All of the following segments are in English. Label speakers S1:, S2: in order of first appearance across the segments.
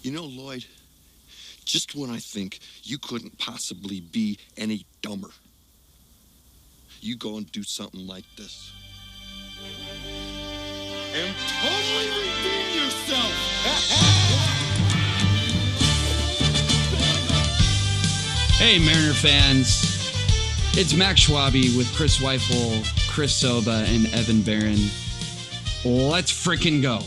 S1: You know, Lloyd, just when I think you couldn't possibly be any dumber, you go and do something like this. And totally redeem yourself!
S2: Hey, Mariner fans. It's Max Schwabe with Chris Zweifel, Chris Sobba, and Evan Barron. Let's frickin' go.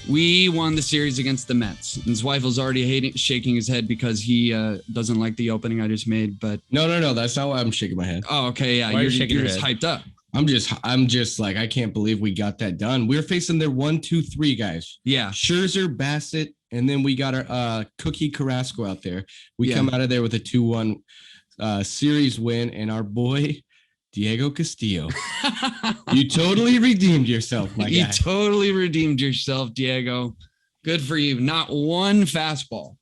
S2: We won the series against the Mets. And Zweifel's already shaking his head because he doesn't like the opening I just made. But
S3: No. That's not why I'm shaking my head.
S2: Oh, okay. Yeah, you're just hyped up.
S3: I'm just like, I can't believe we got that done. We're facing their 1-2-3 guys.
S2: Yeah.
S3: Scherzer, Bassett, and then we got our Cookie Carrasco out there. We come out of there with a 2-1 series win, and our boy Diego Castillo. You totally redeemed yourself, my guy.
S2: You totally redeemed yourself, Diego. Good for you. Not one fastball.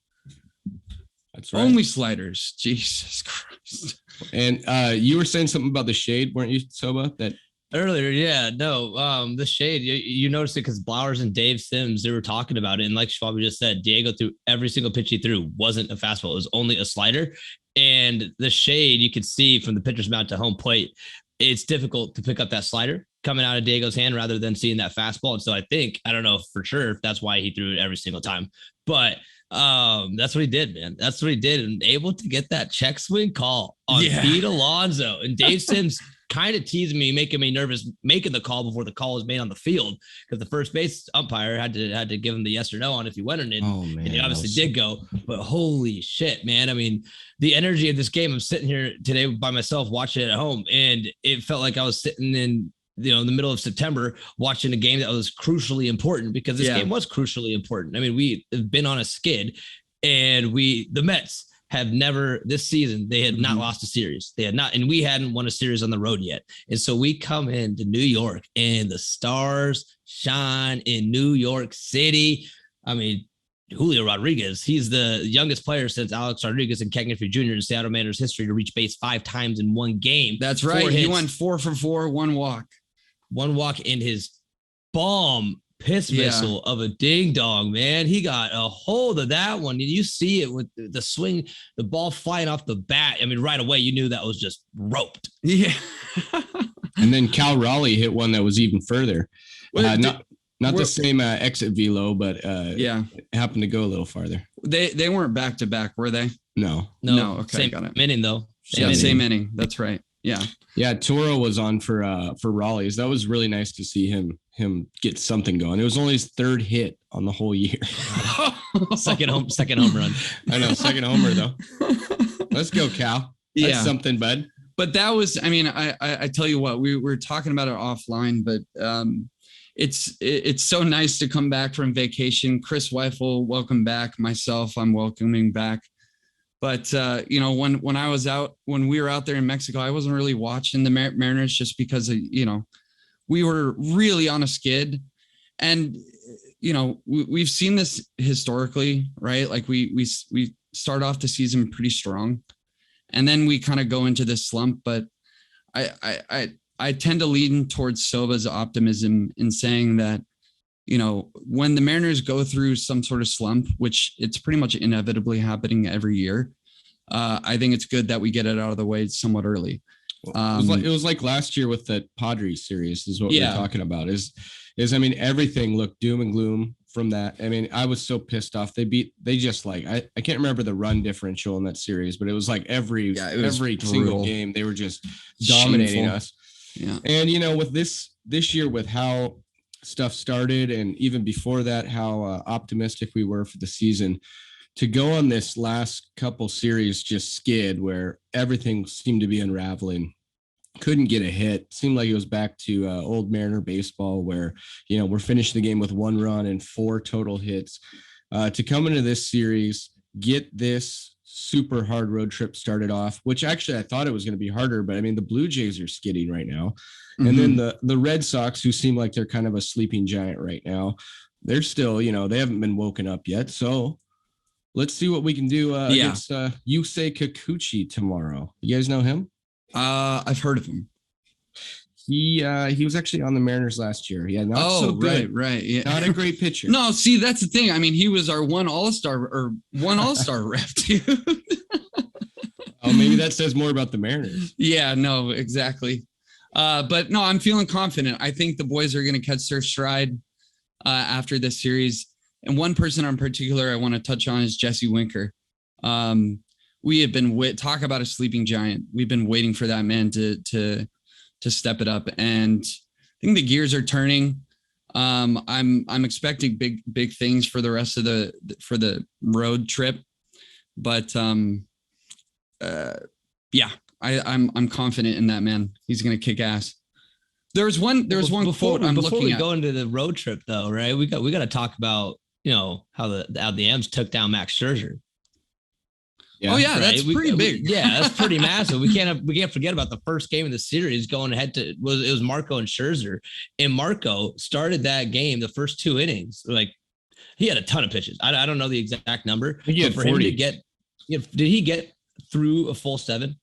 S3: That's right.
S2: Only sliders. Jesus Christ.
S3: And you were saying something about the shade, weren't you, Sobba? That
S4: earlier, yeah, no. The shade, you noticed it because Blowers and Dave Sims, they were talking about it, and like Schwab just said, Diego threw every single pitch he threw wasn't a fastball; it was only a slider. And the shade, you could see from the pitcher's mound to home plate, it's difficult to pick up that slider coming out of Diego's hand rather than seeing that fastball. And so I don't know for sure if that's why he threw it every single time, but that's what he did, man. That's what he did, and able to get that check swing call on Pete Alonso. And Dave Sims kind of teased me, making me nervous, making the call before the call was made on the field, because the first base umpire had to give him the yes or no on if he went or didn't.
S3: Oh, man,
S4: and he obviously did go. But holy shit, man! I mean, the energy of this game. I'm sitting here today by myself watching it at home, and it felt like I was sitting in the middle of September watching a game that was crucially important, because this game was crucially important. I mean, we have been on a skid, and the Mets have never this season, they had not lost a series. They had not, and we hadn't won a series on the road yet. And so we come into New York and the stars shine in New York City. I mean, Julio Rodriguez, he's the youngest player since Alex Rodriguez and Ken Griffey Jr. in Seattle Mariners history to reach base 5 times in one game.
S2: That's right. He went 4 for 4, 1 walk.
S4: 1 walk in his bomb piss missile of a ding dong, man. He got a hold of that one. Did you see it with the swing, the ball flying off the bat? I mean, right away, you knew that was just roped.
S2: Yeah.
S3: And then Cal Raleigh hit one that was even further.
S2: Well,
S3: not the same exit velo, but it happened to go a little farther.
S2: They weren't back to back, were they?
S3: No.
S2: Okay,
S4: same
S2: got it.
S4: Inning though.
S2: Same inning. That's right. Yeah.
S3: Yeah. Toro was on for Raleigh's. That was really nice to see him get something going. It was only his 3rd hit on the whole year.
S4: second home run.
S3: I know. Second homer though. Let's go, Cal. That's something, bud.
S2: But that was, I mean, I tell you what, we were talking about it offline, but it's so nice to come back from vacation. Chris Zweifel, welcome back. Myself, I'm welcoming back. But, when we were out there in Mexico, I wasn't really watching the Mariners just because, we were really on a skid. And, we've seen this historically, right? Like we start off the season pretty strong, and then we kind of go into this slump. But I tend to lean towards Sobba's optimism in saying that, when the Mariners go through some sort of slump, which it's pretty much inevitably happening every year, I think it's good that we get it out of the way somewhat early.
S3: It was like last year with the Padres series is what we're talking about I mean, everything looked doom and gloom from that. I mean, I was so pissed off. I can't remember the run differential in that series, but it was like every single game, they were just dominating us.
S2: Yeah.
S3: And, with this year, with how stuff started, and even before that, how optimistic we were for the season, to go on this last couple series just skid where everything seemed to be unraveling, couldn't get a hit, seemed like it was back to old Mariner baseball where, we're finishing the game with 1 run and 4 total hits. To come into this series, get this super hard road trip started off, which actually I thought it was going to be harder, but I mean, the Blue Jays are skidding right now. And then the Red Sox, who seem like they're kind of a sleeping giant right now, they're still, they haven't been woken up yet. So let's see what we can do against Yusei Kikuchi tomorrow. You guys know him?
S2: I've heard of him.
S3: He was actually on the Mariners last year. Yeah, not so good.
S2: Right. Yeah.
S3: Not a great pitcher.
S2: No, see, that's the thing. I mean, he was our one all-star rep, dude.
S3: Oh, maybe that says more about the Mariners.
S2: Yeah, no, exactly. But no, I'm feeling confident. I think the boys are going to catch their stride after this series. And one person in particular I want to touch on is Jesse Winker. We have been talk about a sleeping giant. We've been waiting for that man to step it up, and I think the gears are turning. I'm expecting big things for the rest of the road trip, but yeah, I'm confident in that man. He's gonna kick ass. There's one quote I'm looking at.
S4: Before we go into the road trip, though, right? We got to talk about how the M's took down Max Scherzer.
S2: Yeah, oh yeah, right? That's pretty big.
S4: Yeah, that's pretty massive. We can't forget about the first game of the series going ahead to it was Marco and Scherzer, and Marco started that game the first 2 innings. Like he had a ton of pitches. I don't know the exact number.
S3: He had 40.
S4: Did he get through a full 7?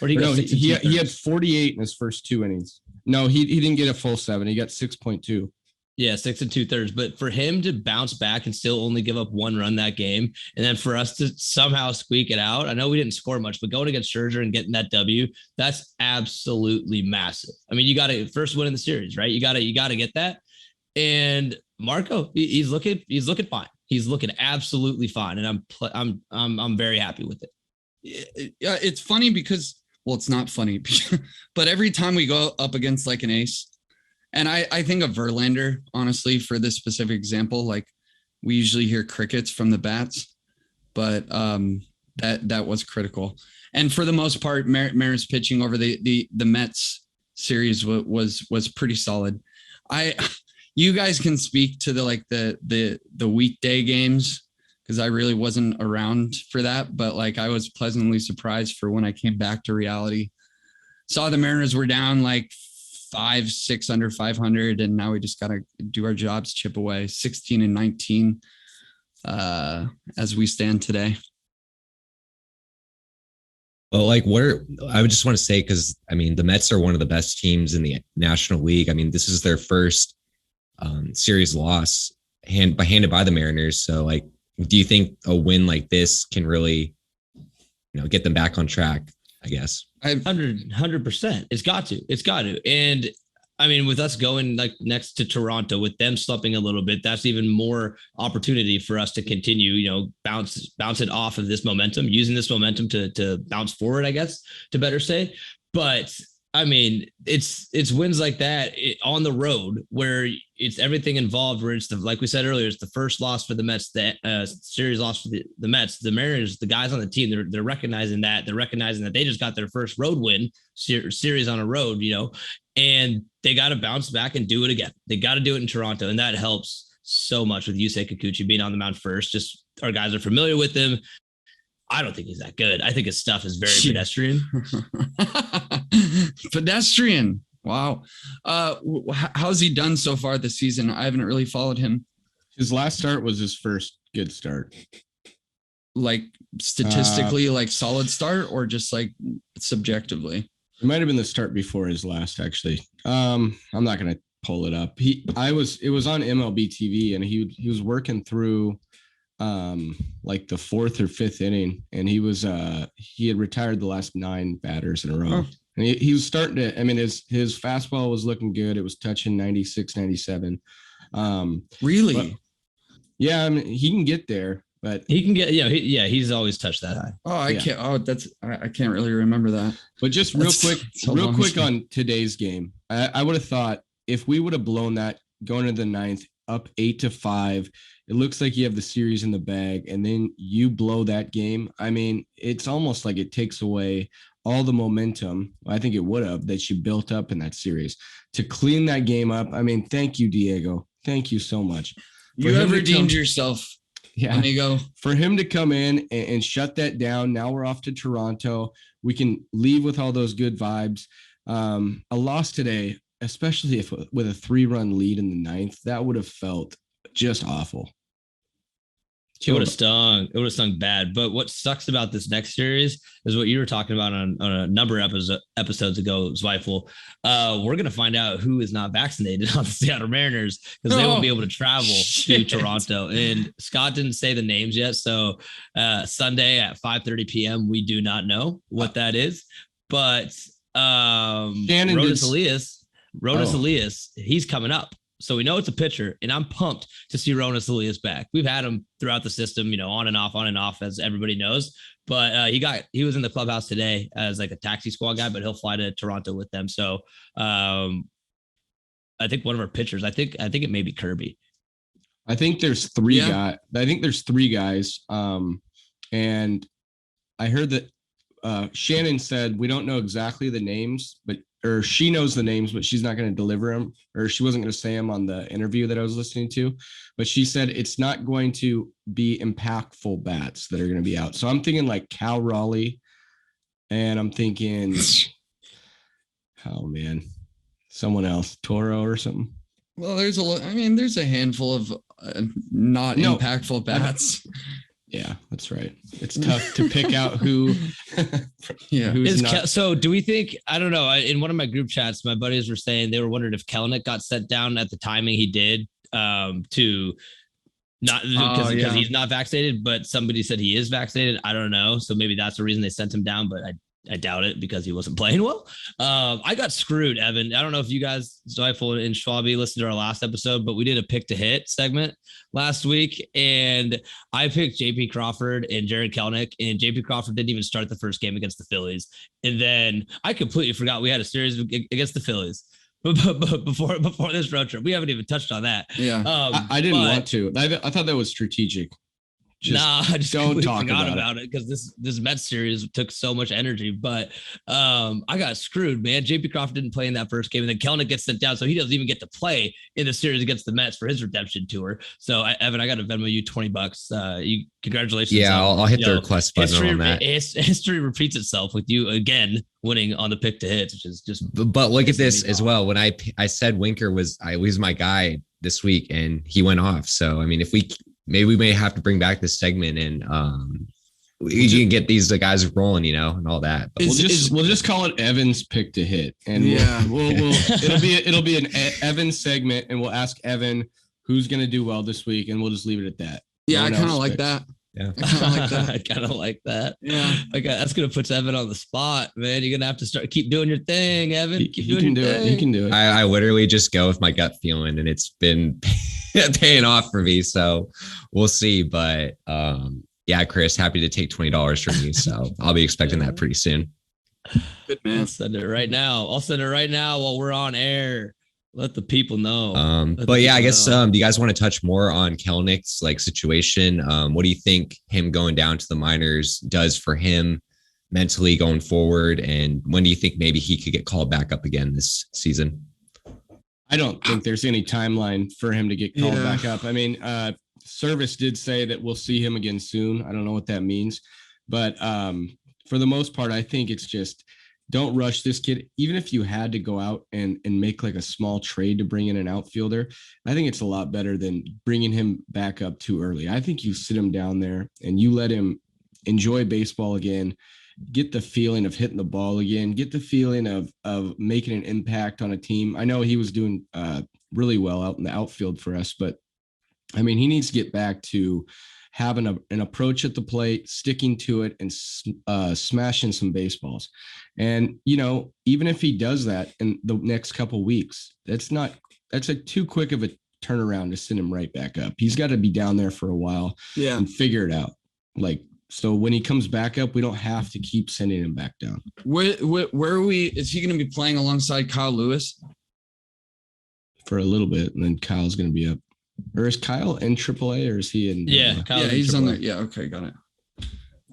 S3: Or did he had 48 in his first 2 innings. No, he didn't get a full 7. He got 6.2.
S4: Yeah, 6 2/3. But for him to bounce back and still only give up 1 run that game, and then for us to somehow squeak it out, I know we didn't score much, but going against Scherzer and getting that W, that's absolutely massive. I mean, you got to first win in the series, right? You got to get that. And Marco, he's looking fine. He's looking absolutely fine, and I'm very happy with it.
S2: It's funny because, well, it's not funny, but every time we go up against like an ace. And I think of Verlander, honestly, for this specific example. Like we usually hear crickets from the bats, but that was critical. And for the most part, Mariners pitching over the Mets series was pretty solid. You guys can speak to the weekday games because I really wasn't around for that, but like I was pleasantly surprised for when I came back to reality. Saw the Mariners were down like 5-6 under 500, and now we just got to do our jobs, chip away. 16-19 as we stand today.
S5: Well, I would just want to say, because I mean, the Mets are one of the best teams in the National League. I mean, this is their first series loss handed by the Mariners. So, like, do you think a win like this can really, get them back on track? I guess
S4: 100%. It's got to. And I mean, with us going like next to Toronto, with them slumping a little bit, that's even more opportunity for us to continue, bounce it off of this momentum, using this momentum to bounce forward, I guess, to better say. But I mean, it's wins like that on the road where it's everything involved, where it's like we said earlier, it's the first loss for the Mets, the series loss for the Mets. The Mariners, the guys on the team, they're recognizing that. They're recognizing that they just got their first road win series on a road, and they got to bounce back and do it again. They got to do it in Toronto, and that helps so much with Yusei Kikuchi being on the mound first. Just our guys are familiar with him. I don't think he's that good. I think his stuff is very pedestrian.
S2: Pedestrian. Wow. How's he done so far this season? I haven't really followed him.
S3: His last start was his first good start.
S2: Like statistically, like solid start, or just like subjectively?
S3: It might have been the start before his last, actually. I'm not going to pull it up. It was on MLB TV, and he was working through like the 4th or 5th inning, and he had retired the last 9 batters in a row. And he was starting to, I mean, his fastball was looking good. It was touching 96, 97.
S2: Really?
S3: But, yeah, I mean, he can get there, but
S4: he can get, he's always touched that high.
S2: I can't really remember that.
S3: But just real quick on today's game, I would have thought if we would have blown that going into the 9th up 8-5, it looks like you have the series in the bag, and then you blow that game. I mean, it's almost like it takes away all the momentum, I think it would have, that you built up in that series. To clean that game up, I mean, thank you, Diego. Thank you so much.
S2: You have redeemed yourself.
S3: Yeah. Diego. For him to come in and shut that down. Now we're off to Toronto. We can leave with all those good vibes. A loss today, especially if with a 3-run lead in the 9th, that would have felt just awful.
S4: It would have stung. It would have stung bad. But what sucks about this next series is what you were talking about on a number of episodes ago, Zweifel. We're going to find out who is not vaccinated on the Seattle Mariners because they won't be able to travel to Toronto. And Scott didn't say the names yet. So Sunday at 5:30 p.m., we do not know what that is. But Rodas Elias, he's coming up. So we know it's a pitcher, and I'm pumped to see Rodas Elias back. We've had him throughout the system, on and off, as everybody knows. But he was in the clubhouse today as like a taxi squad guy, but he'll fly to Toronto with them. So I think one of our pitchers, I think it may be Kirby.
S3: I think there's three guys. I think there's three guys. And I heard that Shannon said we don't know exactly the names, or she knows the names, but she's not going to deliver them, or she wasn't going to say them on the interview that I was listening to. But she said it's not going to be impactful bats that are going to be out. So I'm thinking like Cal Raleigh, and I'm thinking, oh man, someone else, Toro or something.
S2: Well, there's a handful of impactful bats.
S3: Yeah, that's right. It's tough to pick out who.
S4: So do we think, I don't know, in one of my group chats, my buddies were saying they were wondering if Kelenic got sent down at the timing he did to not because he's not vaccinated, but somebody said he is vaccinated. I don't know. So maybe that's the reason they sent him down, but I doubt it because he wasn't playing well. I got screwed, Evan. I don't know if you guys, Zweifel and Schwabi, listened to our last episode, but we did a pick to hit segment last week, and I picked JP Crawford and Jared Kelenic, and JP Crawford didn't even start the first game against the Phillies. And then I completely forgot we had a series against the Phillies. But before this road trip, we haven't even touched on that.
S3: Yeah, I didn't want to. I thought that was strategic.
S4: I just don't talk about it because this Mets series took so much energy. But I got screwed, man. JP Crawford didn't play in that first game, and then Kelenic gets sent down, so he doesn't even get to play in the series against the Mets for his redemption tour. So Evan, I got to Venmo you $20. Congratulations.
S5: Yeah, I'll hit the request button on that.
S4: History repeats itself with you again winning on the pick to hits, which is just.
S5: But look at this as well. When I said Winker was my guy this week, and he went off. So I mean, maybe we may have to bring back this segment and we can get these guys rolling, and all that. But
S3: we'll just call it Evan's pick to hit, and we'll it'll be an Evan segment, and we'll ask Evan who's going to do well this week, and we'll just leave it at that.
S2: Yeah, I kind of like that.
S5: Yeah,
S4: I kind of like that.
S2: Yeah,
S4: okay, that's gonna put Evan on the spot, man. You're gonna have to keep doing your thing, Evan.
S3: He can do it.
S5: I literally just go with my gut feeling, and it's been paying off for me. So we'll see. But yeah, Chris, happy to take $20 from you. So I'll be expecting that pretty soon.
S2: Good man.
S4: I'll send it right now while we're on air. Let the people know.
S5: But yeah, I guess do you guys want to touch more on Kelenic's situation? What do you think him going down to the minors does for him mentally going forward? And when do you think maybe he could get called back up again this season?
S3: I don't think there's any timeline for him to get called back up. I mean, Service did say that we'll see him again soon. I don't know what that means, but for the most part, I think it's just don't rush this kid. Even if you had to go out and make like a small trade to bring in an outfielder, I think it's a lot better than bringing him back up too early. I think you sit him down there and you let him enjoy baseball again, get the feeling of hitting the ball again, get the feeling of making an impact on a team. I know he was doing really well out in the outfield for us, but I mean, he needs to get back to having an approach at the plate, sticking to it, and smashing some baseballs. And, even if he does that in the next couple of weeks, that's like too quick of a turnaround to send him right back up. He's got to be down there for a while and figure it out. So when he comes back up, we don't have to keep sending him back down.
S2: Where are we? Is he going to be playing alongside Kyle Lewis?
S3: For a little bit, and then Kyle's going to be up. Or is Kyle in AAA, or is he in?
S2: Kyle he's on there. Yeah, okay, got it.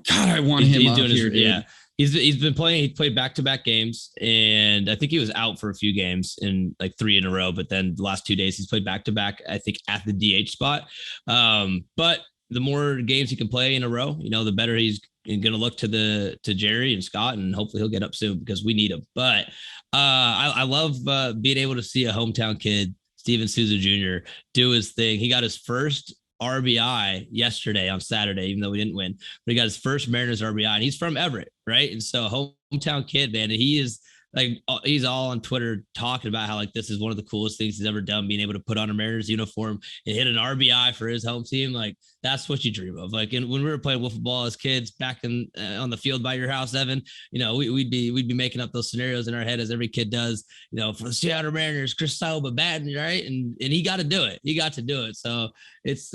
S2: God, I want him up here, dude.
S4: Yeah, he's been playing. He played back-to-back games, and I think he was out for a few games in like 3 in a row. But then the last 2 days, he's played back-to-back. I think at the DH spot. But the more games he can play in a row, the better he's going to look to Jerry and Scott, and hopefully he'll get up soon because we need him. But I love being able to see a hometown kid, Steven Souza Jr., do his thing. He got his first RBI yesterday on Saturday, even though we didn't win, but he got his first Mariners RBI, and he's from Everett, right? And so hometown kid, man, and he is like, he's all on Twitter talking about how like this is one of the coolest things he's ever done, being able to put on a Mariners uniform and hit an RBI for his home team. Like that's what you dream of. Like, and when we were playing wiffle ball as kids back in on the field by your house, Evan, you know, we'd be making up those scenarios in our head as every kid does. You know, for the Seattle Mariners, Chris Sobba batting, right? And he got to do it. He got to do it. So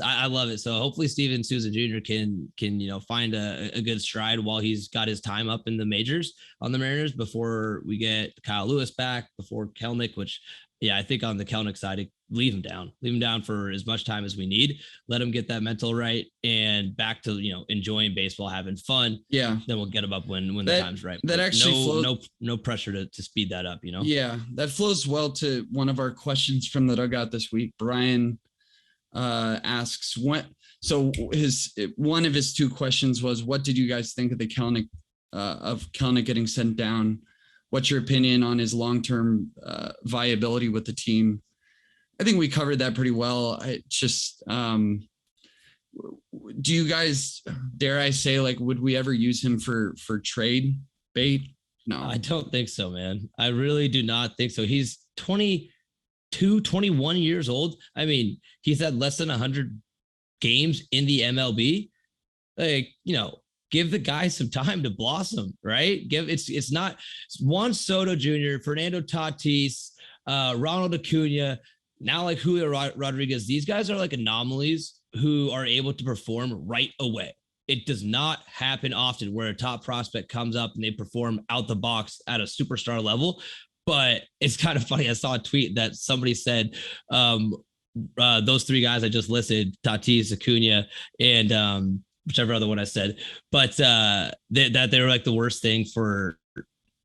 S4: I love it. So hopefully Steven Souza Jr. can you know find a good stride while he's got his time up in the majors on the Mariners before we get Kyle Lewis back, before Kelenic, which yeah, I think on the Kelenic side, leave him down for as much time as we need. Let him get that mental right and back to, you know, enjoying baseball, having fun. Yeah. Then we'll get him up when the time's right.
S2: That actually
S4: no pressure to speed that up, you know?
S2: Yeah. That flows well to one of our questions from the dugout this week. Brian asks one of his two questions was, what did you guys think of the Kelenic getting sent down? What's your opinion on his long-term viability with the team? I think we covered that pretty well. Do you guys, dare I say, like, would we ever use him for trade bait? No,
S4: I don't think so, man. I really do not think so. He's 22, 21 years old. I mean, he's had less than 100 games in the MLB. Like, you know, give the guy some time to blossom, right? It's not Juan Soto Jr., Fernando Tatis, Ronald Acuna, now like Julio Rodriguez. These guys are like anomalies who are able to perform right away. It does not happen often where a top prospect comes up and they perform out the box at a superstar level. But it's kind of funny. I saw a tweet that somebody said those three guys I just listed, Tatis, Acuna, and whichever other one I said, but that they were like the worst thing for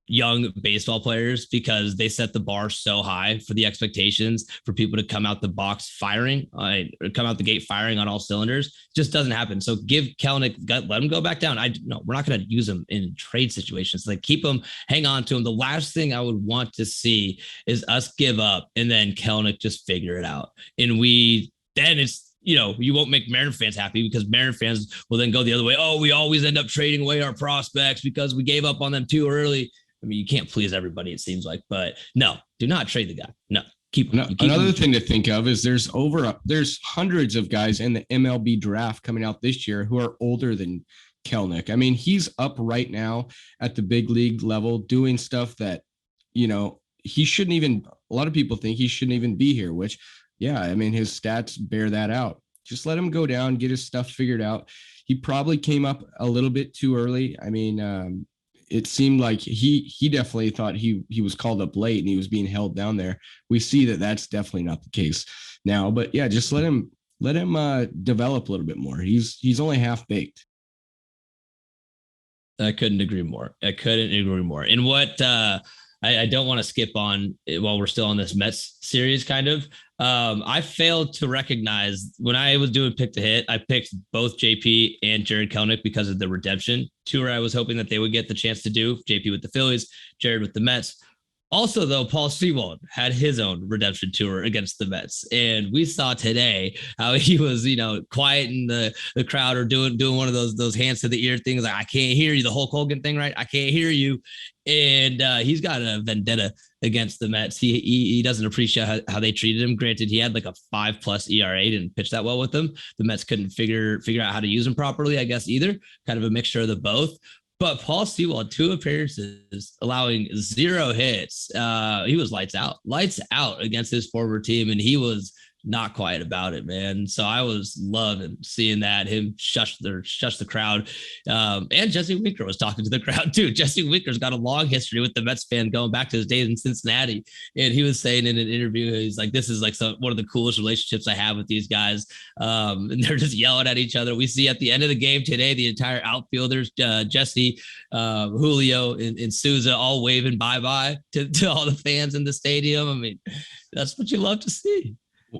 S4: young baseball players because they set the bar so high for the expectations for people to come out the box come out the gate firing on all cylinders. It just doesn't happen. So give Kelenic, let him go back down. We're not going to use him in trade situations. Like keep him, hang on to him. The last thing I would want to see is us give up and then Kelenic just figure it out. And then it's, you know, you won't make Mariner fans happy because Mariner fans will then go the other way. Oh, we always end up trading away our prospects because we gave up on them too early. I mean, you can't please everybody, it seems like, but no, do not trade the guy. No, keep him.
S3: Another thing to think of is there's hundreds of guys in the MLB draft coming out this year who are older than Kelenic. I mean, he's up right now at the big league level doing stuff that, you know, a lot of people think he shouldn't even be here, which, yeah, I mean, his stats bear that out. Just let him go down, get his stuff figured out. He probably came up a little bit too early. I mean, it seemed like he definitely thought he was called up late and he was being held down there. We see that that's definitely not the case now. But yeah, just let him develop a little bit more. He's only half baked.
S4: I couldn't agree more. And what I don't want to skip on while we're still on this Mets series, kind of. I failed to recognize when I was doing pick to hit, I picked both JP and Jared Kelenic because of the redemption tour. I was hoping that they would get the chance to do JP with the Phillies, Jared with the Mets. Also, though, Paul Sewald had his own redemption tour against the Mets. And we saw today how he was, you know, quieting the crowd or doing one of those hands to the ear things like, I can't hear you, the Hulk Hogan thing, right? I can't hear you. And he's got a vendetta against the Mets. He doesn't appreciate how they treated him. Granted, he had like a 5+ ERA, didn't pitch that well with them. The Mets couldn't figure out how to use him properly, I guess, either. Kind of a mixture of the both. But Paul Sewald, 2 appearances, allowing 0 hits. He was lights out against his former team, and he was not quiet about it, man. So I was loving seeing that, him shush the crowd. And Jesse Winker was talking to the crowd too. Jesse Winker's got a long history with the Mets fan going back to his days in Cincinnati. And he was saying in an interview, he's like, this is like one of the coolest relationships I have with these guys. And they're just yelling at each other. We see at the end of the game today, the entire outfielders, Jesse, Julio and Souza all waving bye-bye to all the fans in the stadium. I mean, that's what you love to see.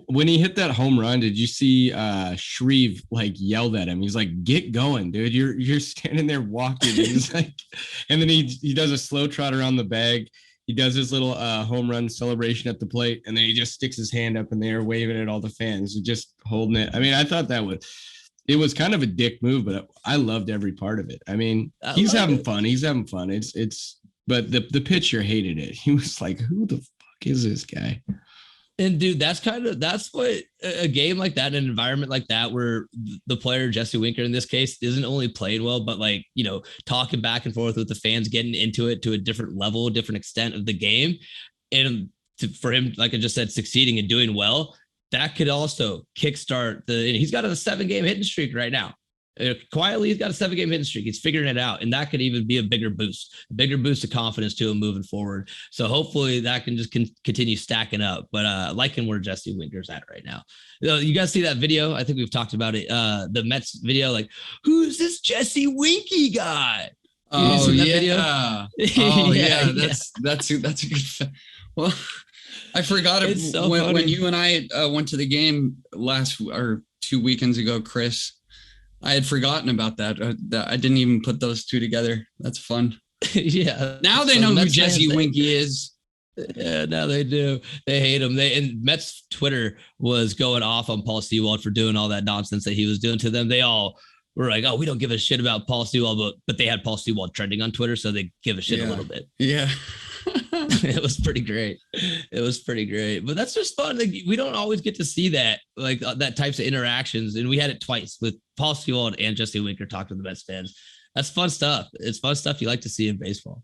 S3: When he hit that home run, did you see Shreve like yelled at him? He's like, "Get going, dude! You're standing there walking." And he's like, and then he does a slow trot around the bag, he does his little home run celebration at the plate, and then he just sticks his hand up in the air, waving at all the fans, just holding it. I mean, I thought it was kind of a dick move, but I loved every part of it. I mean, he's having fun. He's having fun. But the pitcher hated it. He was like, who the fuck is this guy?
S4: And dude, that's what a game like that, an environment like that, where the player Jesse Winker in this case isn't only playing well, but like, talking back and forth with the fans, getting into it to a different level, different extent of the game. And for him, like I just said, succeeding and doing well, that could also kickstart he's got a 7-game hitting streak right now. Quietly, he's got a 7-game hitting streak. He's figuring it out. And that could even be a bigger boost of confidence to him moving forward. So hopefully that can just continue stacking up. But liking where Jesse Winker's at right now. You guys see that video? I think we've talked about it. The Mets video, like, who's this Jesse Winky guy?
S2: Oh, yeah. Oh, yeah. That's a good. Well, I forgot it so when you and I went to the game last or 2 weekends ago, Chris. I had forgotten about that. I didn't even put those two together. That's fun.
S4: Yeah.
S2: Now they know who Jesse Winky is.
S4: Yeah, now they do. They hate him. And Mets Twitter was going off on Paul Sewald for doing all that nonsense that he was doing to them. They all were like, "Oh, we don't give a shit about Paul Sewald," but they had Paul Sewald trending on Twitter, so they give a shit a little bit.
S2: Yeah.
S4: It was pretty great. But that's just fun. Like, we don't always get to see that, like that types of interactions. And we had it twice with Paul Sewald and Jesse Winker talk to the Mets fans. That's fun stuff. It's fun stuff you like to see in baseball.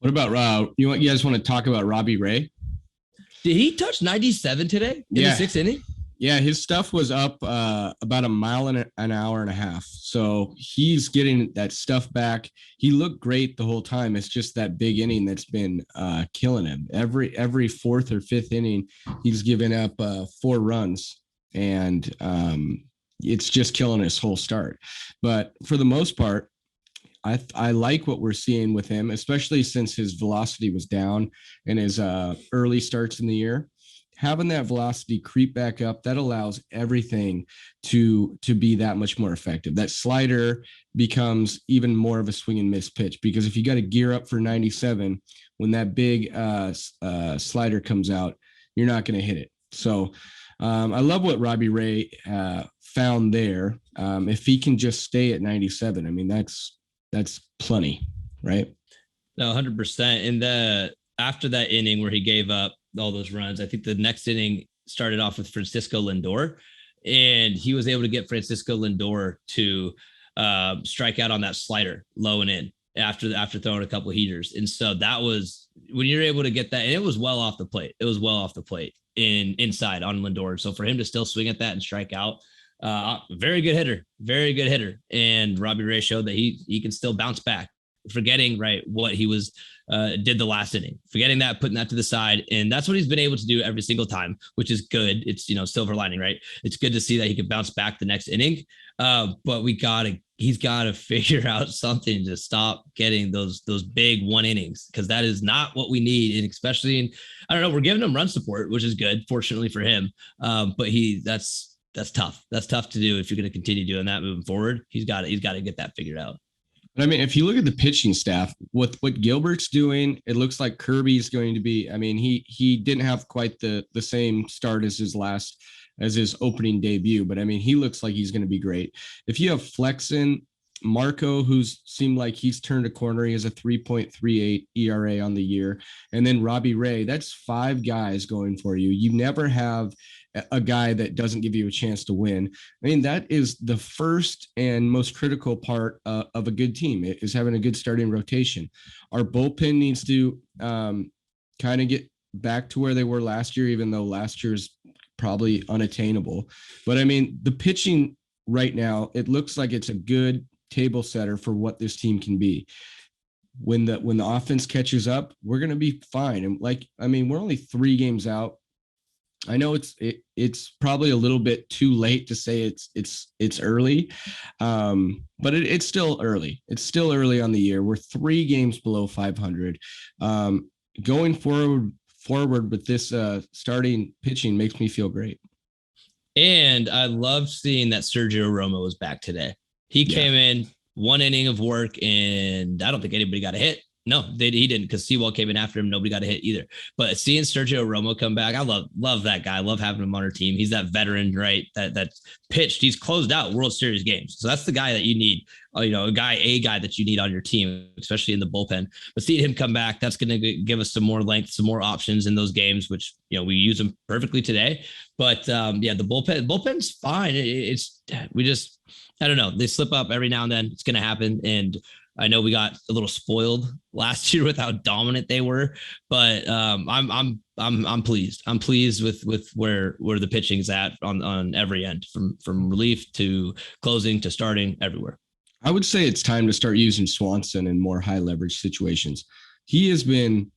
S3: What about you guys want to talk about Robbie Ray?
S4: Did he touch 97 today in the 6th inning?
S3: Yeah, his stuff was up about a mile and an hour and a half. So he's getting that stuff back. He looked great the whole time. It's just that big inning that's been killing him. Every 4th or 5th inning, he's given up 4 runs, and it's just killing his whole start. But for the most part, I like what we're seeing with him, especially since his velocity was down in his early starts in the year. Having that velocity creep back up, that allows everything to be that much more effective. That slider becomes even more of a swing and miss pitch, because if you got to gear up for 97, when that big slider comes out, you're not going to hit it. So I love what Robbie Ray found there. If he can just stay at 97, I mean, that's plenty, right?
S4: No, 100%. And after that inning where he gave up all those runs, I think the next inning started off with Francisco Lindor, and he was able to get Francisco Lindor to strike out on that slider low and in after throwing a couple of heaters. And so that was when you're able to get that, and it was well off the plate. Inside on Lindor. So for him to still swing at that and strike out, very good hitter. And Robbie Ray showed that he can still bounce back, forgetting what he was did the last inning, forgetting that, putting that to the side. And that's what he's been able to do every single time, which is good. It's, silver lining, right? It's good to see that he can bounce back the next inning. But he's got to figure out something to stop getting those big 1 innings, because that is not what we need. And especially we're giving him run support, which is good, fortunately for him. But that's tough. That's tough to do if you're going to continue doing that moving forward. He's got to get that figured out.
S3: I mean, if you look at the pitching staff, what Gilbert's doing, it looks like Kirby's going to be. I mean, he didn't have quite the same start as his opening debut, but I mean, he looks like he's going to be great. If you have Flexen, Marco, who's seemed like he's turned a corner, he has a 3.38 ERA on the year, and then Robbie Ray, that's 5 guys going for you. You never have a guy that doesn't give you a chance to win. I mean, that is the first and most critical part of a good team, is having a good starting rotation. Our bullpen needs to kind of get back to where they were last year, even though last year's probably unattainable. But I mean, the pitching right now, it looks like it's a good table setter for what this team can be. When the offense catches up, we're going to be fine. And we're only 3 games out. I know it's probably a little bit too late to say it's early, but it's still early. It's still early on the year. We're 3 games below 500. Going forward with this starting pitching makes me feel great.
S4: And I love seeing that Sergio Romo was back today. He came in 1 inning of work, and I don't think anybody got a hit. No, he didn't, because Sewald came in after him. Nobody got a hit either. But seeing Sergio Romo come back, I love that guy. I love having him on our team. He's that veteran, right? That's pitched. He's closed out World Series games. So that's the guy that you need. A guy that you need on your team, especially in the bullpen. But seeing him come back, that's going to give us some more length, some more options in those games, which we use them perfectly today. But the bullpen's fine. I don't know. They slip up every now and then. It's going to happen, and I know we got a little spoiled last year with how dominant they were, but I'm pleased. I'm pleased with where the pitching's at on every end, from relief to closing to starting, everywhere.
S3: I would say it's time to start using Swanson in more high leverage situations. He has been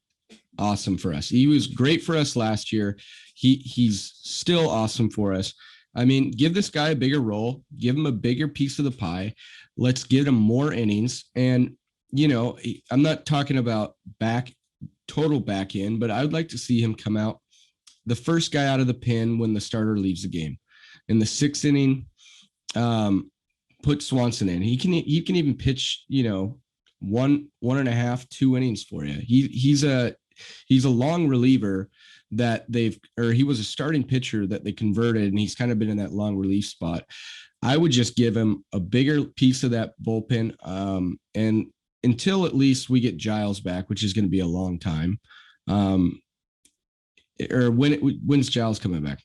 S3: awesome for us. He was great for us last year. He's still awesome for us. I mean, give this guy a bigger role, give him a bigger piece of the pie. Let's get him more innings. And, I'm not talking about total back in, but I would like to see him come out the first guy out of the pen when the starter leaves the game. In the 6th inning, put Swanson in. He can even pitch, 1.5, 2 innings for you. He's a long reliever that he was a starting pitcher that they converted, and he's kind of been in that long relief spot. I would just give him a bigger piece of that bullpen. And until at least we get Giles back, which is going to be a long time. Or when's Giles coming back?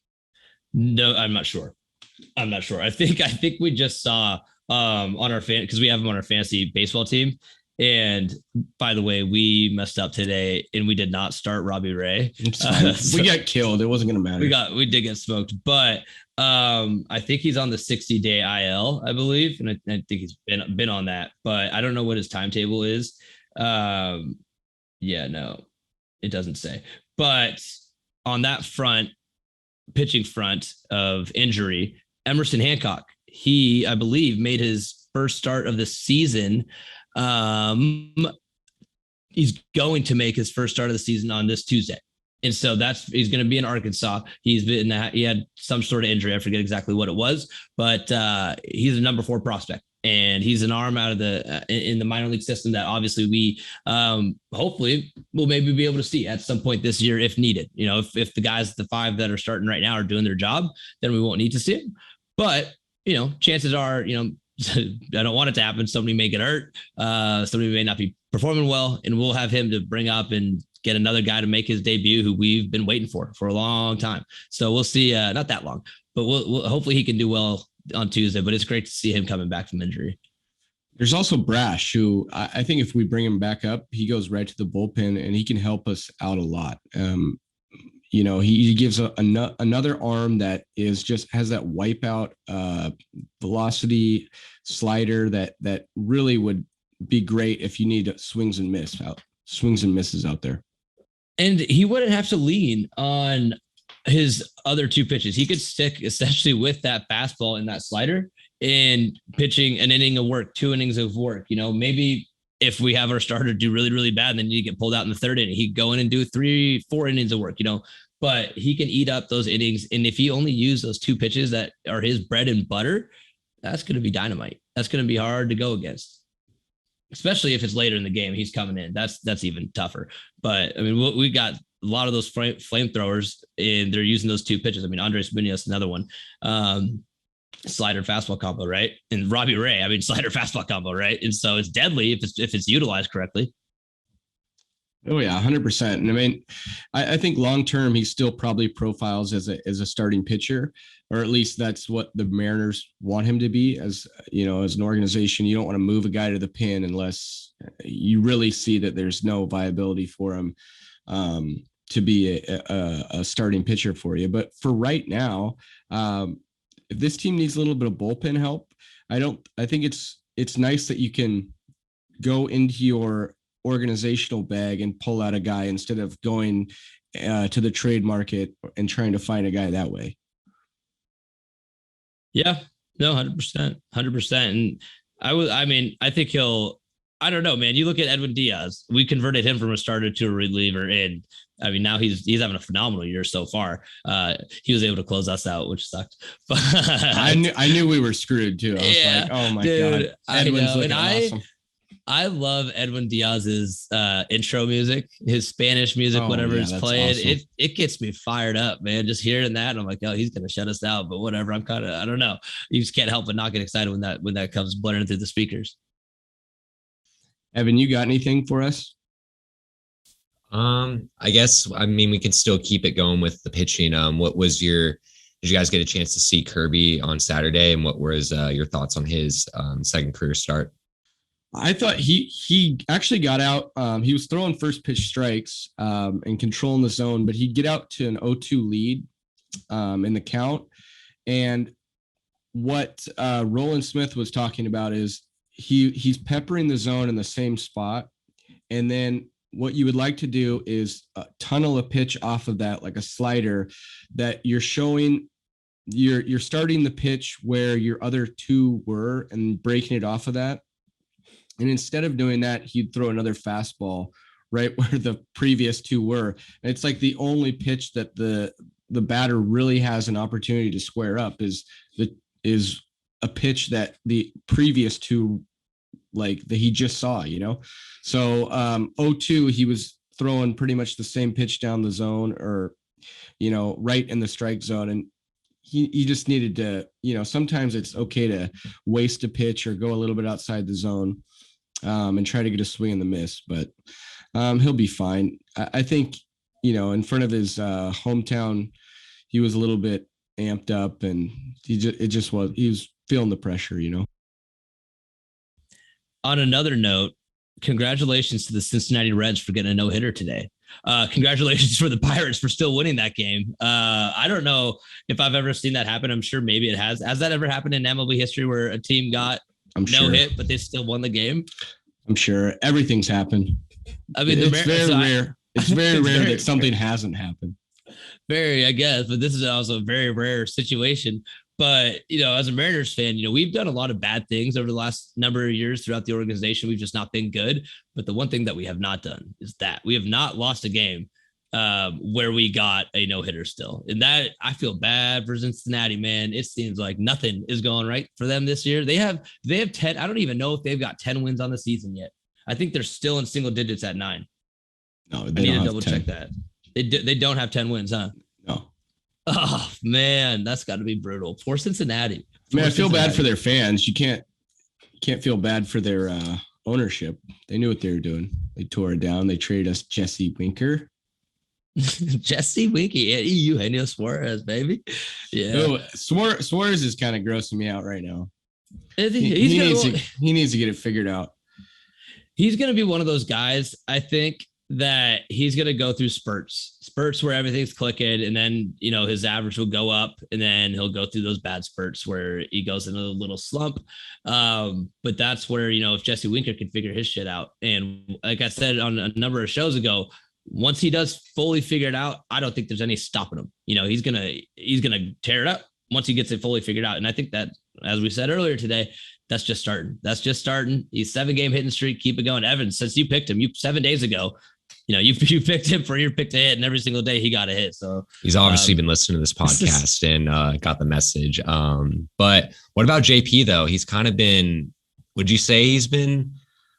S4: No, I'm not sure. I think we just saw on our because we have him on our fantasy baseball team. And by the way, we messed up today and we did not start Robbie Ray.
S3: We got killed. It wasn't going to matter.
S4: We did get smoked, but I think he's on the 60-day IL, I believe. And I think he's been on that, but I don't know what his timetable is. No, it doesn't say. But on that front, pitching front of injury, Emerson Hancock, he, I believe, made his first start of the season. He's going to make his first start of the season on this Tuesday. And so he's going to be in Arkansas. He had some sort of injury. I forget exactly what it was, but he's a number 4 prospect, and he's an arm out of in the minor league system that obviously we hopefully will maybe be able to see at some point this year if needed. If the guys, the 5 that are starting right now, are doing their job, then we won't need to see him. But chances are, I don't want it to happen. Somebody may get hurt. Somebody may not be performing well, and we'll have him to bring up and get another guy to make his debut who we've been waiting for a long time. So we'll see. Not that long, but we'll hopefully he can do well on Tuesday. But it's great to see him coming back from injury.
S3: There's also Brash, who I think if we bring him back up, he goes right to the bullpen and he can help us out a lot. He gives another arm that has that wipeout velocity slider that really would be great if you need swings and misses out there.
S4: And he wouldn't have to lean on his other 2 pitches. He could stick essentially with that fastball and that slider and pitching an inning of work, 2 innings of work. Maybe if we have our starter do really, really bad and then you get pulled out in the 3rd inning, he'd go in and do 3-4 innings of work, but he can eat up those innings. And if he only used those 2 pitches that are his bread and butter, that's going to be dynamite. That's going to be hard to go against, especially if it's later in the game. He's coming in. That's even tougher. But I mean, we got a lot of those flamethrowers, and they're using those 2 pitches. I mean, Andres Munoz, another one, slider fastball combo, right? And Robbie Ray, I mean, slider fastball combo, right? And so it's deadly if it's utilized correctly.
S3: Oh yeah, 100%. And I mean, I think long-term, he still probably profiles as a starting pitcher, or at least that's what the Mariners want him to be. As an organization, you don't want to move a guy to the pin unless you really see that there's no viability for him to be a starting pitcher for you. But for right now, if this team needs a little bit of bullpen help, I think it's nice that you can go into your organizational bag and pull out a guy instead of going to the trade market and trying to find a guy that way.
S4: Yeah, no, 100%. And I think I don't know, man. You look at Edwin Diaz, we converted him from a starter to a reliever. And I mean, now he's having a phenomenal year so far. He was able to close us out, which sucked. But
S3: I knew we were screwed too. I was like, oh my God.
S4: Edwin's looking
S3: awesome.
S4: I love Edwin Diaz's intro music, his Spanish music, whatever he's playing. Awesome. It gets me fired up, man. Just hearing that, and I'm like, oh, he's gonna shut us out. But whatever. I don't know. You just can't help but not get excited when that comes blaring through the speakers.
S3: Evan, you got anything for us?
S5: I guess, we can still keep it going with the pitching. Did you guys get a chance to see Kirby on Saturday, and what was your thoughts on his second career start?
S3: I thought he actually got out. He was throwing first pitch strikes and controlling the zone, but he'd get out to an 0-2 lead in the count. And what Roland Smith was talking about is he's peppering the zone in the same spot, and then what you would like to do is tunnel a pitch off of that, like a slider, that you're showing you're starting the pitch where your other two were and breaking it off of that. And instead of doing that, he'd throw another fastball right where the previous two were. And it's like the only pitch that the batter really has an opportunity to square up is a pitch that the previous two, like, that he just saw, So 0-2, he was throwing pretty much the same pitch down the zone, or, right in the strike zone. And he just needed to, sometimes it's okay to waste a pitch or go a little bit outside the zone and try to get a swing and the miss, but he'll be fine. I think, in front of his hometown, he was a little bit amped up, and he was feeling the pressure,
S4: On another note, congratulations to the Cincinnati Reds for getting a no-hitter today. Congratulations for the Pirates for still winning that game. I don't know if I've ever seen that happen. I'm sure maybe it has. Has that ever happened in MLB history where a team got hit, but they still won the game?
S3: I'm sure everything's happened. It's very rare. It's very rare that something hasn't happened.
S4: Very, I guess, but this is also a very rare situation. But, as a Mariners fan, we've done a lot of bad things over the last number of years throughout the organization. We've just not been good. But the one thing that we have not done is that we have not lost a game where we got a no-hitter still. And that, I feel bad for Cincinnati, man. It seems like nothing is going right for them this year. They have 10. I don't even know if they've got 10 wins on the season yet. I think they're still in single digits at 9.
S3: No,
S4: I need to double check that. They don't have 10 wins, huh?
S3: No.
S4: Oh man, that's got to be brutal. Poor Cincinnati.
S3: I feel bad for their fans. You can't feel bad for their ownership. They knew what they were doing. They tore it down. They traded us Jesse Winker.
S4: Jesse Winky, Eugenio Suarez, baby. Yeah.
S3: No, Suarez is kind of grossing me out right now.
S4: He
S3: needs to get it figured out.
S4: He's going to be one of those guys, I think, that he's going to go through spurts where everything's clicking, and then his average will go up, and then he'll go through those bad spurts where he goes into a little slump. But that's where if Jesse Winker can figure his shit out, and like I said on a number of shows ago, once he does fully figure it out, I don't think there's any stopping him. He's gonna tear it up once he gets it fully figured out. And I think that, as we said earlier today, that's just starting. He's 7-game hitting streak. Keep it going. Evan, since you picked him, 7 days ago, you picked him for your pick to hit, and every single day he got a hit. So
S5: he's obviously been listening to this podcast and got the message. But what about JP though? He's kind of been, would you say he's been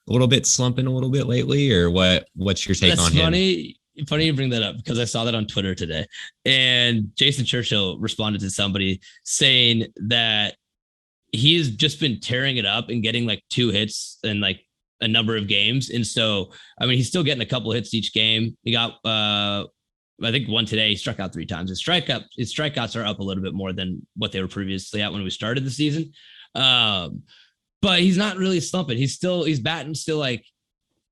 S5: a little bit slumping a little bit lately, or what's your take on him?
S4: Funny you bring that up, because I saw that on Twitter today, and Jason Churchill responded to somebody saying that he's just been tearing it up and getting like 2 hits in like a number of games. And so, he's still getting a couple hits each game. He got, I think one today, he struck out 3 times. His strikeouts are up a little bit more than what they were previously at when we started the season. But he's not really slumping. He's batting still like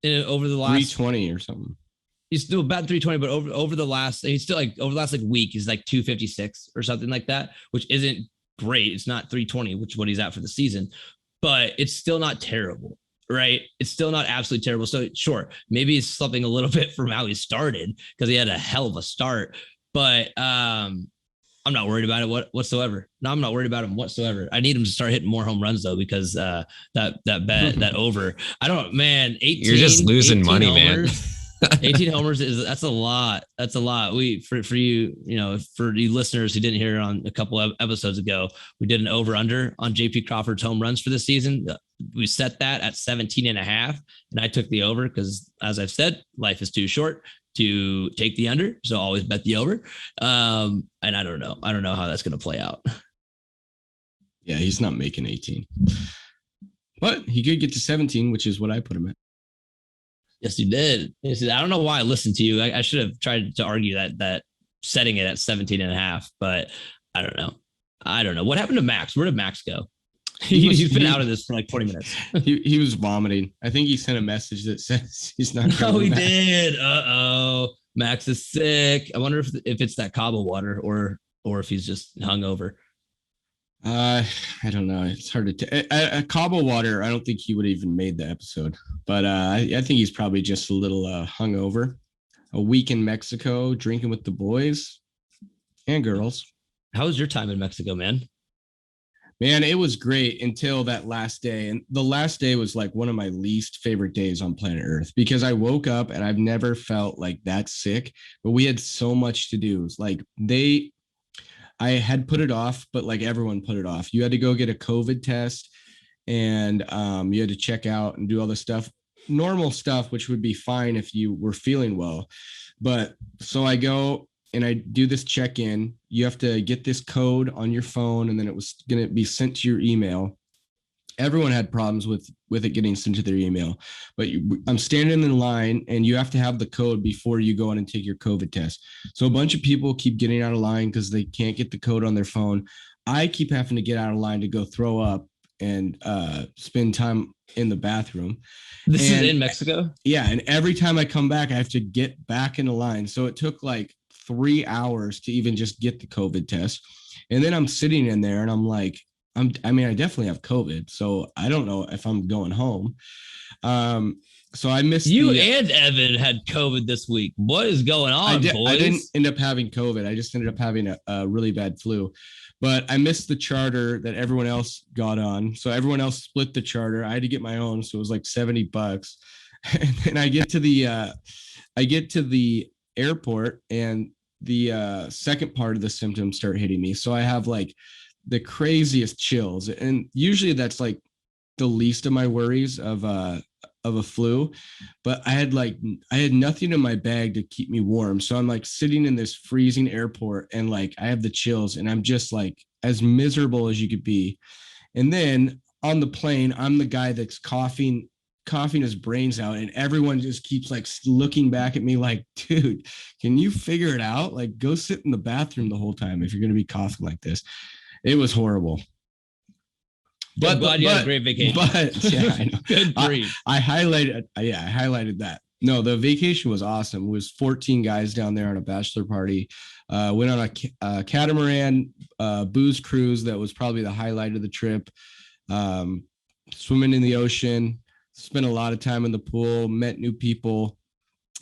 S4: over the last
S3: 320 or something.
S4: He's still batting 320, but over the last week, he's like 256 or something like that, which isn't great. It's not 320, which is what he's at for the season, but it's still not terrible, right? It's still not absolutely terrible. So sure, maybe he's slumping a little bit from how he started, because he had a hell of a start, but I'm not worried about it whatsoever. No, I'm not worried about him whatsoever. I need him to start hitting more home runs though, because that bet, that over, 18.
S5: You're just losing money,
S4: homers,
S5: man.
S4: 18 homers that's a lot. That's a lot. For you listeners who didn't hear on a couple of episodes ago, we did an over under on JP Crawford's home runs for this season. we set that at 17 and a half, and I took the over because, as I've said, life is too short to take the under. So always bet the over. And I don't know how that's going to play out.
S3: Yeah, he's not making 18, but he could get to 17, which is what I put him at.
S4: Yes, you did. I don't know why I listened to you. I should have tried to argue that setting it at 17 and a half, but I don't know. What happened to Max? Where did Max go? He's been out of this for like 40 minutes.
S3: He was vomiting. I think he sent a message that says he's not.
S4: No, he did. Max is sick. I wonder if it's that Cabo water or if he's just hungover.
S3: I don't know. It's hard to Cabo water. I don't think he would have even made the episode, but I think he's probably just a little hungover. A week in Mexico, drinking with the boys and girls.
S4: How was your time in Mexico, man?
S3: Man, it was great until that last day. And the last day was like one of my least favorite days on planet Earth because I woke up and I've never felt like that sick, but we had so much to do. It was like I had put it off, but like everyone put it off. You had to go get a COVID test and you had to check out and do all this stuff, normal stuff, which would be fine if you were feeling well. But so I go and I do this check-in. You have to get this code on your phone, and then it was going to be sent to your email. Everyone had problems with it getting sent to their email, but I'm standing in line, and you have to have the code before you go in and take your COVID test. So a bunch of people keep getting out of line because they can't get the code on their phone. I keep having to get out of line to go throw up and spend time in the bathroom.
S4: This is in Mexico?
S3: Yeah, and every time I come back, I have to get back in the line. So it took like 3 hours to even just get the COVID test. And then I'm sitting in there and I'm like, I definitely have COVID. So I don't know if I'm going home. So I missed
S4: you and Evan had COVID this week. What is going on, boys?
S3: I didn't end up having COVID. I just ended up having a really bad flu. But I missed the charter that everyone else got on. So everyone else split the charter. I had to get my own. So it was like $70. And then I get to the airport and the second part of the symptoms start hitting me. So I have like the craziest chills, and usually that's like the least of my worries of a flu, but I had nothing in my bag to keep me warm. So I'm like sitting in this freezing airport and like I have the chills and I'm just like as miserable as you could be. And then on the plane, I'm the guy that's coughing his brains out, and everyone just keeps like looking back at me like, dude, can you figure it out? Like, go sit in the bathroom the whole time if you're going to be coughing like this. It was horrible.
S4: But you had a great vacation.
S3: But yeah, I know.
S4: Good grief.
S3: I highlighted that. No, the vacation was awesome. It was 14 guys down there on a bachelor party. Went on a catamaran booze cruise. That was probably the highlight of the trip. Swimming in the ocean. Spent a lot of time in the pool, met new people.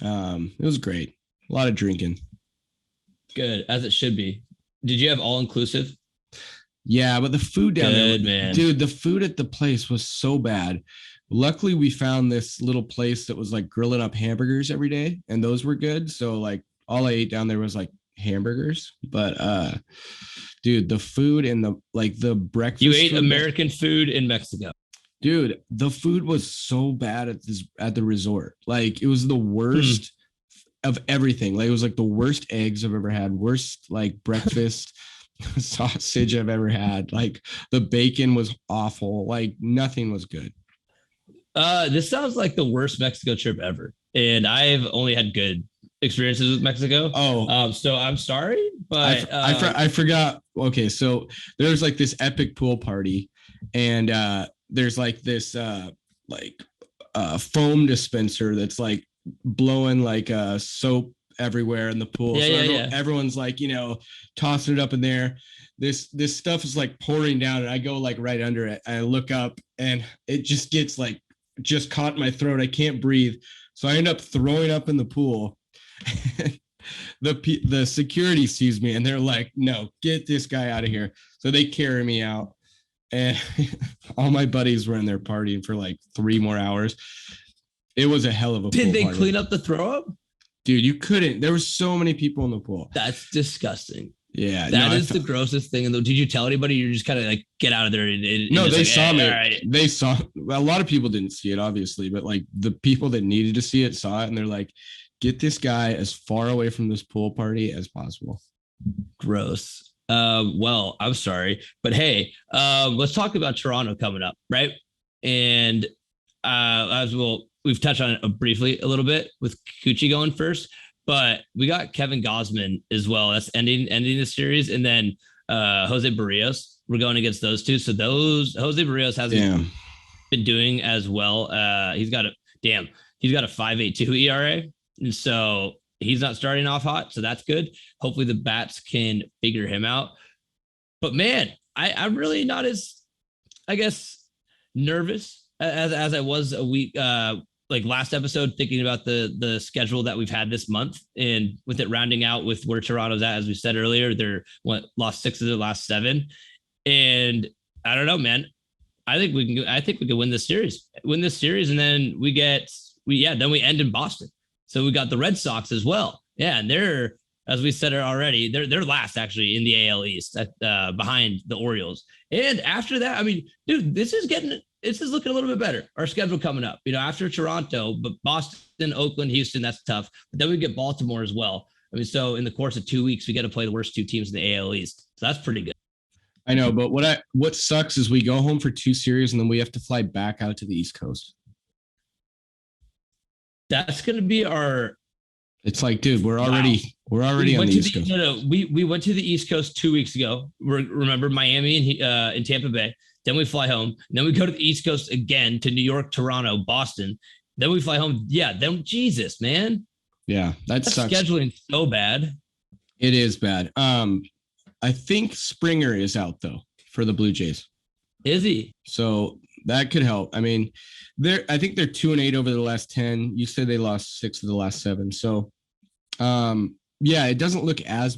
S3: It was great. A lot of drinking.
S4: Good, as it should be. Did you have all inclusive?
S3: Yeah, but the food down there,
S4: man.
S3: Dude, the food at the place was so bad. Luckily, we found this little place that was like grilling up hamburgers every day, and those were good. So like all I ate down there was like hamburgers. But dude, the food and the breakfast.
S4: You ate American food in Mexico.
S3: Dude, the food was so bad at the resort. Like it was the worst of everything. Like it was like the worst eggs I've ever had, worst like breakfast sausage I've ever had. Like the bacon was awful. Like nothing was good.
S4: This sounds like the worst Mexico trip ever. And I've only had good experiences with Mexico. So I'm sorry, but
S3: I forgot. Okay, so there's like this epic pool party, and there's like this foam dispenser that's like blowing like soap everywhere in the pool. Everyone's like, tossing it up in there. This stuff is like pouring down, and I go like right under it. I look up, and it just gets like just caught in my throat. I can't breathe, so I end up throwing up in the pool. The security sees me, and they're like, "No, get this guy out of here." So they carry me out, and all my buddies were in there partying for like 3 more hours. It was a hell of a
S4: Did
S3: pool
S4: they
S3: party.
S4: clean up the throw up?
S3: Dude, you couldn't. There were so many people in the pool.
S4: That's disgusting.
S3: Yeah,
S4: that is the grossest thing. And did you tell anybody? You're just kind of like, get out of there.
S3: No, they
S4: like,
S3: saw me.
S4: Right.
S3: They saw. A lot of people didn't see it, obviously, but like the people that needed to see it saw it, and they're like, "Get this guy as far away from this pool party as possible."
S4: Gross. Well, I'm sorry, but hey, let's talk about Toronto coming up, right? And as we've touched on it briefly a little bit with Kuchi going first. But we got Kevin Gosman as well. That's ending the series. And then Jose Barrios, we're going against those two. So Jose Barrios hasn't been doing as well. He's got a 5.82 ERA. And so he's not starting off hot. So that's good. Hopefully the bats can figure him out. But man, I'm really not as, I guess, nervous as I was a week like last episode, thinking about the schedule that we've had this month, and with it rounding out with where Toronto's at, as we said earlier, they're lost 6 of their last 7. And I don't know, man. I think we can win this series, and then we end in Boston. So we got the Red Sox as well. Yeah. And they're, as we said already, they're last actually in the AL East behind the Orioles. And after that, I mean, dude, this is looking a little bit better. Our schedule coming up, after Toronto, but Boston, Oakland, Houston, that's tough. But then we get Baltimore as well. I mean, so in the course of 2 weeks, we get to play the worst 2 teams in the AL East. So that's pretty good.
S3: I know, but what sucks is we go home for 2 series and then we have to fly back out to the East Coast.
S4: That's going to be our.
S3: It's like, dude, we're already on the East Coast.
S4: No, we went to the East Coast 2 weeks ago. Remember Miami and Tampa Bay. Then we fly home. Then we go to the East Coast again to New York, Toronto, Boston. Then we fly home. Yeah. Then Jesus, man.
S3: Yeah, that sucks.
S4: Scheduling so bad.
S3: It is bad. I think Springer is out though for the Blue Jays.
S4: Is he?
S3: So that could help. I mean, I think they're 2-8 over the last 10. You said they lost 6 of the last 7. So, yeah, it doesn't look as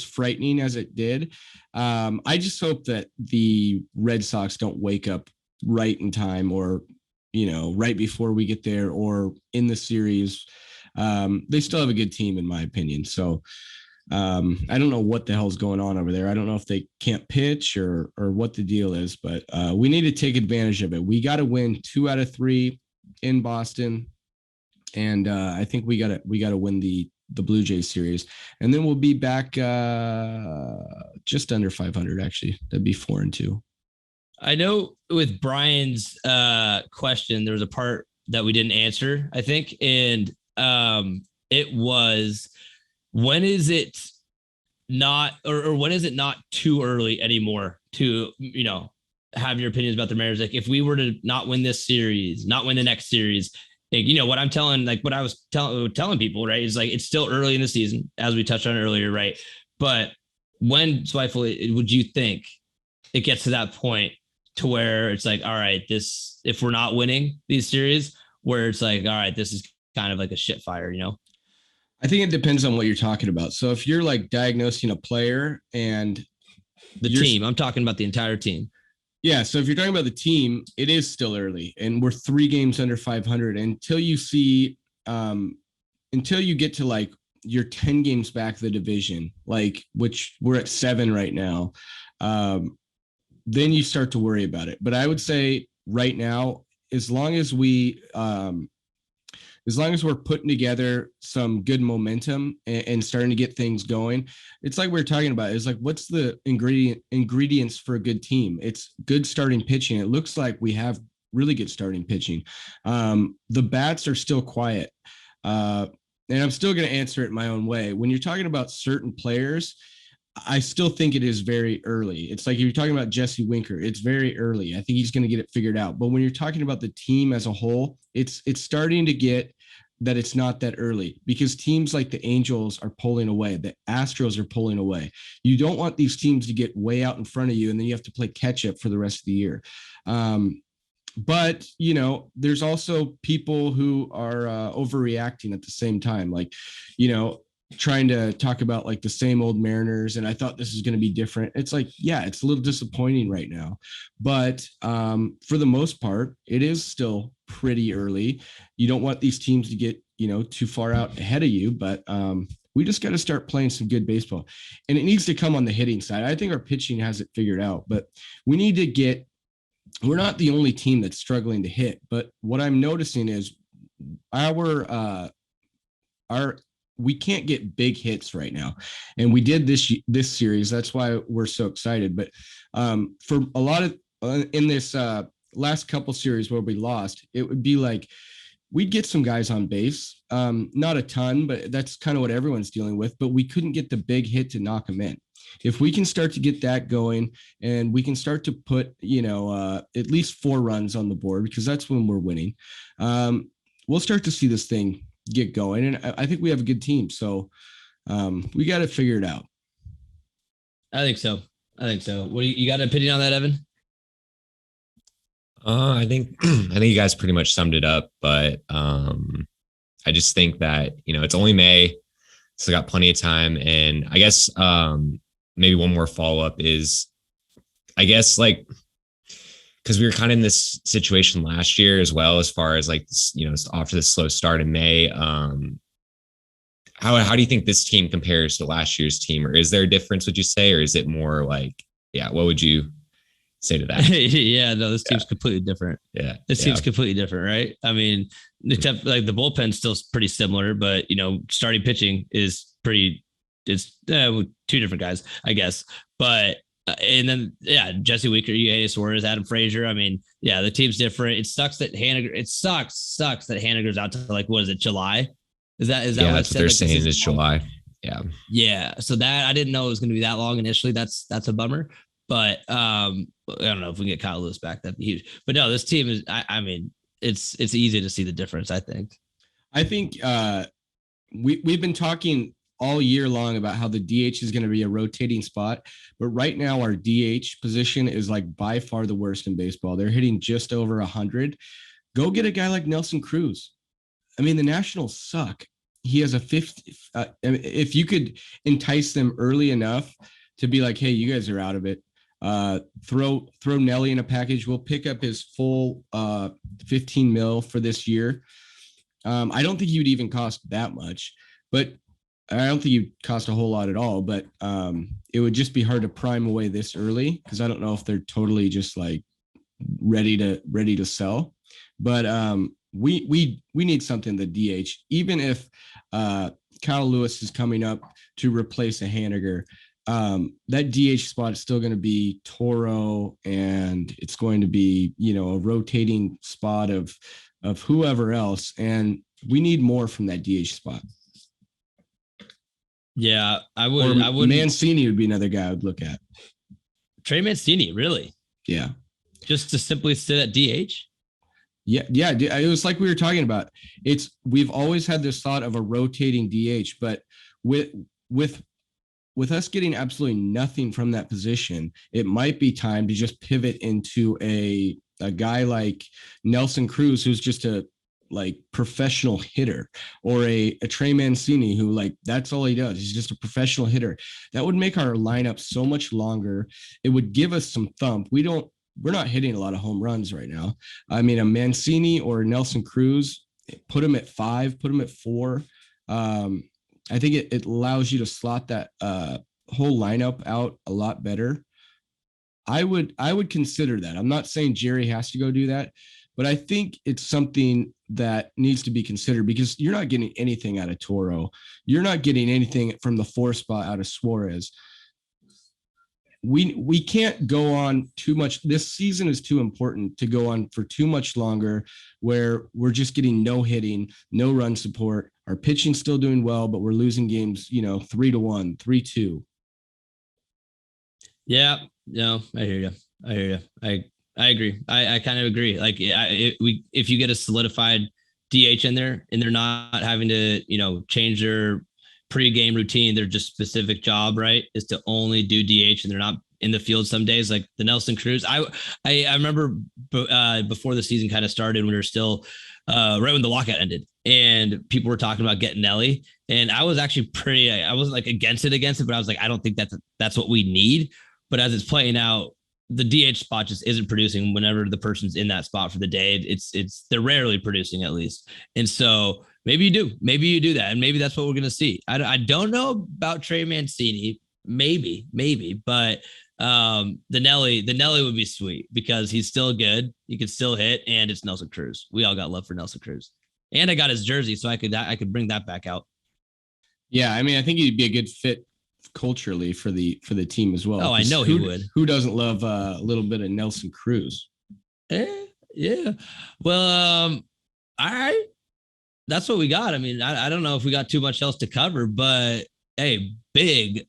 S3: frightening as it did. I just hope that the Red Sox don't wake up right in time, or right before we get there, or in the series. They still have a good team, in my opinion. So I don't know what the hell's going on over there. I don't know if they can't pitch or what the deal is, but we need to take advantage of it. We got to win 2 out of 3 in Boston, and I think we got to win the Blue Jays series, and then we'll be back just under 500. Actually, that'd be 4-2.
S4: I know with Brian's question, there was a part that we didn't answer, I think, and it was, when is it not, or when is it not too early anymore to have your opinions about the Mariners? Like, if we were to not win this series, not win the next series, what I'm telling, like what I was telling people, right, is like, it's still early in the season, as we touched on earlier, right? But when, Zweifel, would you think it gets to that point to where it's like, all right, if we're not winning these series, where it's like, all right, this is kind of like a shit fire,
S3: I think it depends on what you're talking about. So if you're like diagnosing a player and
S4: the team, I'm talking about the entire team.
S3: Yeah. So if you're talking about the team, it is still early, and we're 3 games under 500 until you get to like your 10 games back the division, like, which we're at 7 right now. Then you start to worry about it. But I would say right now, as long as we're putting together some good momentum and starting to get things going, it's like we were talking about. It's like, what's the ingredients for a good team? It's good starting pitching. It looks like we have really good starting pitching. The bats are still quiet. And I'm still going to answer it my own way. When you're talking about certain players, I still think it is very early. It's like, if you're talking about Jesse Winker, it's very early. I think he's going to get it figured out. But when you're talking about the team as a whole, it's starting to get that it's not that early, because teams like the Angels are pulling away. The Astros are pulling away. You don't want these teams to get way out in front of you, and then you have to play catch up for the rest of the year. But, there's also people who are overreacting at the same time. Like, trying to talk about like the same old Mariners, and I thought this is going to be different. It's like, yeah, it's a little disappointing right now, but for the most part, it is still pretty early. You don't want these teams to get too far out ahead of you, but We just got to start playing some good baseball, and it needs to come on the hitting side. I think our pitching has it figured out, but we need to get, we're not the only team that's struggling to hit, but what I'm noticing is our we can't get big hits right now. And we did this series. That's why we're so excited. But for a lot of in this last couple series where we lost, it would be like we'd get some guys on base, not a ton, but that's kind of what everyone's dealing with. But we couldn't get the big hit to knock them in. If we can start to get that going and we can start to put, at least 4 runs on the board, because that's when we're winning, we'll start to see this thing get going. And I think we have a good team. So we got to figure it out.
S4: I think so. What do you got an opinion on that, Evan?
S5: I think you guys pretty much summed it up, but I just think that, it's only May, so got plenty of time. And I guess maybe one more follow-up is, I guess, like, because we were kind of in this situation last year as well, as far as like, after this slow start in May, how do you think this team compares to last year's team? Or is there a difference, would you say? Or is it more like, what would you say to that?
S4: Yeah, no, this team's completely different.
S5: Yeah.
S4: This team's completely different, right? I mean, except like the bullpen's still pretty similar, but, starting pitching is it's 2 different guys, I guess. But, and then, Jesse Weaker, Eugenio Suarez, Adam Frazier. I mean, the team's different. It sucks that sucks that Haniger's out to like, what is it, July? Is that what
S5: that's what they're saying is July. Yeah. Yeah.
S4: So that, I didn't know it was going to be that long initially. That's a bummer. But I don't know if we can get Kyle Lewis back. That'd be huge. But no, this team is, I mean, it's easy to see the difference, I think.
S3: I think we've been talking all year long about how the DH is going to be a rotating spot. But right now our DH position is like by far the worst in baseball. They're hitting just over 100. Go get a guy like Nelson Cruz. I mean, the Nationals suck. He has a 50. If you could entice them early enough to be like, hey, you guys are out of it. Throw Nelly in a package. We'll pick up his full 15 mil for this year. I don't think he would even cost that much, but I don't think he'd cost a whole lot at all. But it would just be hard to prime away this early, because I don't know if they're totally just like ready to sell. But we need something the DH, even if Kyle Lewis is coming up to replace a Haniger. That DH spot is still going to be Toro, and it's going to be, a rotating spot of whoever else. And we need more from that DH spot.
S4: Yeah, I would.
S3: Mancini would be another guy I would look at.
S4: Trey Mancini, really?
S3: Yeah. Just
S4: to simply sit at DH?
S3: Yeah. It was like we were talking about. We've always had this thought of a rotating DH, but with us getting absolutely nothing from that position, it might be time to just pivot into a guy like Nelson Cruz, who's just a professional hitter, or a Trey Mancini, who that's all he does. He's just a professional hitter. That would make our lineup so much longer. It would give us some thump. We're not hitting a lot of home runs right now. I mean, a Mancini or Nelson Cruz, put him at 5, put him at 4. I think it allows you to slot that whole lineup out a lot better. I would consider that. I'm not saying Jerry has to go do that, but I think it's something that needs to be considered, because you're not getting anything out of Toro. You're not getting anything from the 4 spot out of Suarez. We can't go on too much. This season is too important to go on for too much longer, where we're just getting no hitting, no run support. Our pitching's still doing well, but we're losing games, 3-1, 3-2.
S4: Yeah, no, I hear you. I agree. I kind of agree. Like, if you get a solidified DH in there and they're not having to, change their pre-game routine, their just specific job, right, is to only do DH, and they're not in the field some days, like the Nelson Cruz. I remember before the season kind of started, when we were still right when the lockout ended, and people were talking about getting Nelly, and I was actually I wasn't against it, but I was like, I don't think that's what we need. But as it's playing out, the DH spot just isn't producing whenever the person's in that spot for the day. They're rarely producing, at least. And so maybe you do that. And maybe that's what we're going to see. I don't know about Trey Mancini, maybe, but the Nelly would be sweet because he's still good. He can still hit, and it's Nelson Cruz. We all got love for Nelson Cruz, and I got his jersey, so I could bring that back out.
S3: Yeah. I mean, I think he'd be a good fit culturally for the team as well.
S4: Oh, I know he would.
S3: Who doesn't love a little bit of Nelson Cruz?
S4: Yeah. Well, all right. That's what we got. I mean, I don't know if we got too much else to cover, but hey, big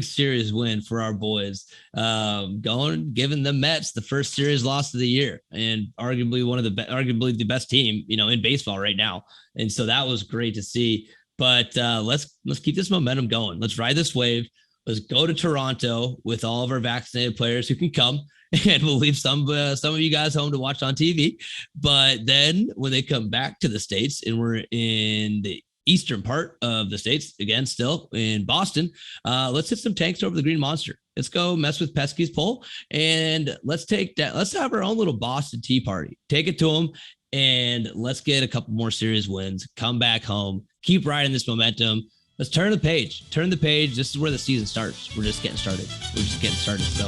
S4: series win for our boys. Giving the Mets the first series loss of the year, and arguably arguably the best team, in baseball right now. And so that was great to see. But let's keep this momentum going. Let's ride this wave. Let's go to Toronto with all of our vaccinated players who can come, and we'll leave some of you guys home to watch on TV. But then when they come back to the States, and we're in the eastern part of the States, again, still in Boston, let's hit some tanks over the Green Monster. Let's go mess with Pesky's pole, and let's have our own little Boston tea party. Take it to them, and let's get a couple more series wins. Come back home. Keep riding this momentum. Let's turn the page. This is where the season starts. We're just getting started. So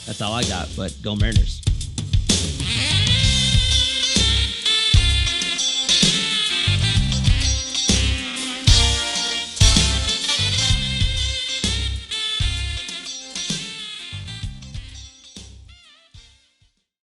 S4: that's all I got. But go Mariners.